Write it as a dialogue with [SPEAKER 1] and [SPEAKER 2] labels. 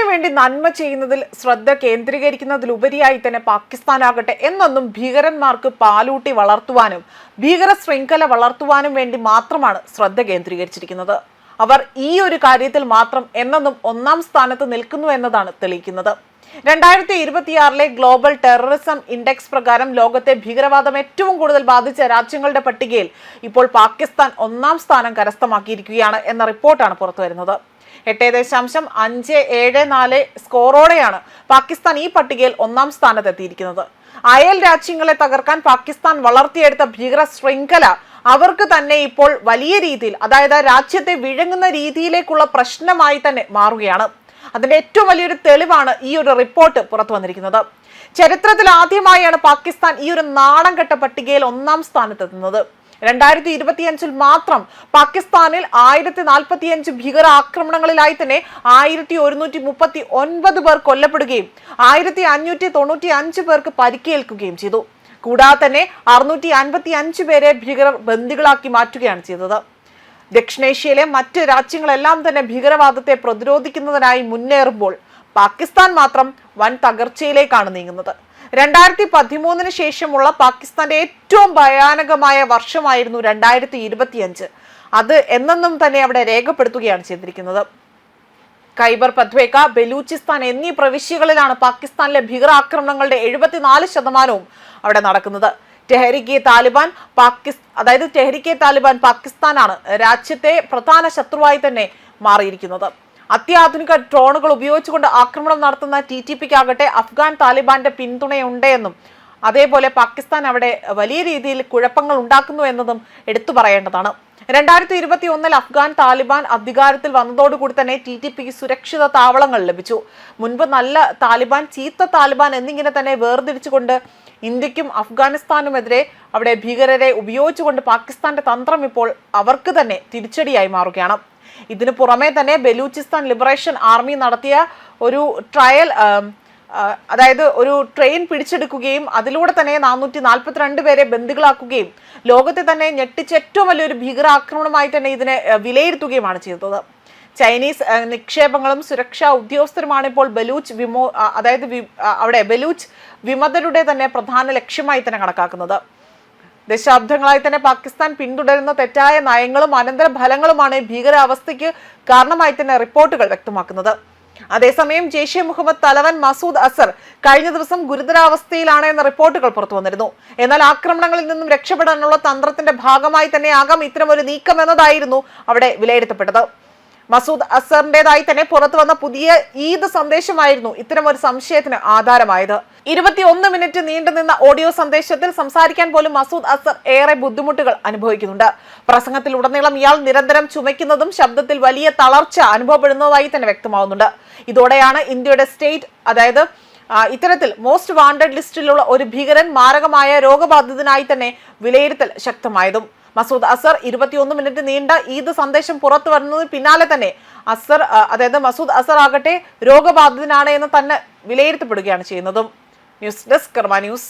[SPEAKER 1] നാടിനു വേണ്ടി നന്മ ചെയ്യുന്നതിൽ ശ്രദ്ധ കേന്ദ്രീകരിക്കുന്നതിലുപരിയായി തന്നെ പാകിസ്ഥാനാകട്ടെ എന്നും ഭീകരന്മാർക്ക് പാലൂട്ടി വളർത്തുവാനും ഭീകര ശൃംഖല വളർത്തുവാനും വേണ്ടി മാത്രമാണ് ശ്രദ്ധ കേന്ദ്രീകരിച്ചിരിക്കുന്നത്. അവർ ഈ ഒരു കാര്യത്തിൽ മാത്രം എന്നും ഒന്നാം സ്ഥാനത്ത് നിൽക്കുന്നു എന്നതാണ് തെളിയിക്കുന്നത്. 2026 ഗ്ലോബൽ ടെററിസം ഇൻഡെക്സ് പ്രകാരം ലോകത്തെ ഭീകരവാദം ഏറ്റവും കൂടുതൽ ബാധിച്ച രാജ്യങ്ങളുടെ പട്ടികയിൽ ഇപ്പോൾ പാകിസ്ഥാൻ ഒന്നാം സ്ഥാനം കരസ്ഥമാക്കിയിരിക്കുകയാണ് എന്ന റിപ്പോർട്ടാണ് പുറത്തുവരുന്നത്. 8.574 സ്കോറോടെയാണ് പാകിസ്ഥാൻ ഈ പട്ടികയിൽ ഒന്നാം സ്ഥാനത്തെത്തിയിരിക്കുന്നത്. അയൽ രാജ്യങ്ങളെ തകർക്കാൻ പാകിസ്ഥാൻ വളർത്തിയെടുത്ത ഭീകര ശൃംഖല അവർക്ക് തന്നെ ഇപ്പോൾ വലിയ രീതിയിൽ, അതായത് രാജ്യത്തെ വിഴുങ്ങുന്ന രീതിയിലേക്കുള്ള പ്രശ്നമായി തന്നെ മാറുകയാണ്. അതിന്റെ ഏറ്റവും വലിയൊരു തെളിവാണ് ഈ ഒരു റിപ്പോർട്ട് പുറത്തു വന്നിരിക്കുന്നത്. ചരിത്രത്തിൽ ആദ്യമായാണ് പാകിസ്ഥാൻ ഈ ഒരു നാണം കെട്ട പട്ടികയിൽ ഒന്നാം സ്ഥാനത്തെത്തുന്നത്. 2025 മാത്രം പാകിസ്ഥാനിൽ 1045 ഭീകര ആക്രമണങ്ങളിലായി തന്നെ 1139 പേർ കൊല്ലപ്പെടുകയും 1595 പേർക്ക് പരിക്കേൽക്കുകയും ചെയ്തു. കൂടാതെ തന്നെ 655 പേരെ ഭീകരർ ബന്ദികളാക്കി മാറ്റുകയാണ് ചെയ്തത്. ദക്ഷിണേഷ്യയിലെ മറ്റ് രാജ്യങ്ങളെല്ലാം തന്നെ ഭീകരവാദത്തെ പ്രതിരോധിക്കുന്നതിനായി മുന്നേറുമ്പോൾ പാകിസ്ഥാൻ മാത്രം വൻ തകർച്ചയിലേക്കാണ് നീങ്ങുന്നത്. 2013 ശേഷമുള്ള പാകിസ്ഥാന്റെ ഏറ്റവും ഭയാനകമായ വർഷമായിരുന്നു 2025. അത് എന്നെന്നും തന്നെ അവിടെ രേഖപ്പെടുത്തുകയാണ് ചെയ്തിരിക്കുന്നത്. ഖൈബർ പഖ്തൂൺഖ്വ, ബലൂചിസ്ഥാൻ എന്നീ പ്രവിശ്യകളിലാണ് പാകിസ്ഥാനിലെ ഭീകരാക്രമണങ്ങളുടെ 74% അവിടെ നടക്കുന്നത്. തെഹ്രീകെ താലിബാൻ പാകിസ്ഥാനാണ് രാജ്യത്തെ പ്രധാന ശത്രുവായി തന്നെ മാറിയിരിക്കുന്നത്. അത്യാധുനിക ഡ്രോണുകൾ ഉപയോഗിച്ചുകൊണ്ട് ആക്രമണം നടത്തുന്ന TTPക്കാകട്ടെ അഫ്ഗാൻ താലിബാന്റെ പിന്തുണയുണ്ടെന്നും അതേപോലെ പാകിസ്ഥാൻ അവിടെ വലിയ രീതിയിൽ കുഴപ്പങ്ങൾ ഉണ്ടാക്കുന്നു എന്നതും എടുത്തു പറയേണ്ടതാണ്. 2021 അഫ്ഗാൻ താലിബാൻ അധികാരത്തിൽ വന്നതോടുകൂടി തന്നെ TTPക്ക് സുരക്ഷിത താവളങ്ങൾ ലഭിച്ചു. മുൻപ് നല്ല താലിബാൻ, ചീത്ത താലിബാൻ എന്നിങ്ങനെ തന്നെ വേർതിരിച്ചുകൊണ്ട് ഇന്ത്യക്കും അഫ്ഗാനിസ്ഥാനുമെതിരെ അവിടെ ഭീകരരെ ഉപയോഗിച്ചുകൊണ്ട് പാകിസ്ഥാന്റെ തന്ത്രം ഇപ്പോൾ അവർക്ക് തന്നെ തിരിച്ചടിയായി മാറുകയാണ്. ഇതിനു പുറമെ തന്നെ ബലൂചിസ്ഥാൻ ലിബറേഷൻ ആർമി നടത്തിയ ഒരു ട്രയൽ, അതായത് ഒരു ട്രെയിൻ പിടിച്ചെടുക്കുകയും അതിലൂടെ തന്നെ 442 പേരെ ബന്ദികളാക്കുകയും ലോകത്തെ തന്നെ ഞെട്ടിച്ച ഏറ്റവും വലിയൊരു ഭീകരാക്രമണമായി തന്നെ ഇതിനെ വിലയിരുത്തുകയുമാണ് ചെയ്തത്. ചൈനീസ് നിക്ഷേപങ്ങളും സുരക്ഷാ ഉദ്യോഗസ്ഥരുമാണ് ഇപ്പോൾ ബലൂച്ച് വിമതരുടെ തന്നെ പ്രധാന ലക്ഷ്യമായി തന്നെ കണക്കാക്കുന്നത്. ദശാബ്ദങ്ങളായി തന്നെ പാകിസ്ഥാൻ പിന്തുടരുന്ന തെറ്റായ നയങ്ങളും അനന്തര ഫലങ്ങളുമാണ് ഭീകരാവസ്ഥയ്ക്ക് കാരണമായി തന്നെ റിപ്പോർട്ടുകൾ വ്യക്തമാക്കുന്നത്. അതേസമയം ജെയ്ഷെ മുഹമ്മദ് തലവൻ മസൂദ് അസർ കഴിഞ്ഞ ദിവസം ഗുരുതരാവസ്ഥയിലാണ് എന്ന റിപ്പോർട്ടുകൾ പുറത്തു വന്നിരുന്നു. എന്നാൽ ആക്രമണങ്ങളിൽ നിന്നും രക്ഷപ്പെടാനുള്ള തന്ത്രത്തിന്റെ ഭാഗമായി തന്നെ ആകാം ഇത്തരമൊരു നീക്കം എന്നതായിരുന്നു അവിടെ വിലയിരുത്തപ്പെട്ടത്. മസൂദ് അസറിന്റേതായി തന്നെ പുറത്തു വന്ന പുതിയ ഈദ് സന്ദേശമായിരുന്നു ഇത്തരം ഒരു സംശയത്തിന് ആധാരമായത്. 21 മിനിറ്റ് നീണ്ടുനിന്ന ഓഡിയോ സന്ദേശത്തിൽ സംസാരിക്കാൻ പോലും മസൂദ് അസർ ഏറെ ബുദ്ധിമുട്ടുകൾ അനുഭവിക്കുന്നുണ്ട്. പ്രസംഗത്തിൽ ഉടനീളം ഇയാൾ നിരന്തരം ചുമയ്ക്കുന്നതും ശബ്ദത്തിൽ വലിയ തളർച്ച അനുഭവപ്പെടുന്നതായി തന്നെ വ്യക്തമാവുന്നുണ്ട്. ഇതോടെയാണ് ഇന്ത്യയുടെ സ്റ്റേറ്റ്, ഇത്തരത്തിൽ മോസ്റ്റ് വാണ്ടഡ് ലിസ്റ്റിലുള്ള ഒരു ഭീകരൻ മാരകമായ രോഗബാധിതനായി തന്നെ വിലയിരുത്തൽ ശക്തമായതും. മസൂദ് അസർ 21 മിനിറ്റ് നീണ്ട ഈദ് സന്ദേശം പുറത്തു വരുന്നതിന് പിന്നാലെ തന്നെ മസൂദ് അസർ ആകട്ടെ രോഗബാധിതനാണ് എന്ന് തന്നെ വിലയിരുത്തപ്പെടുകയാണ് ചെയ്യുന്നതും. ന്യൂസ് ഡെസ്ക് കർമ്മ ന്യൂസ്.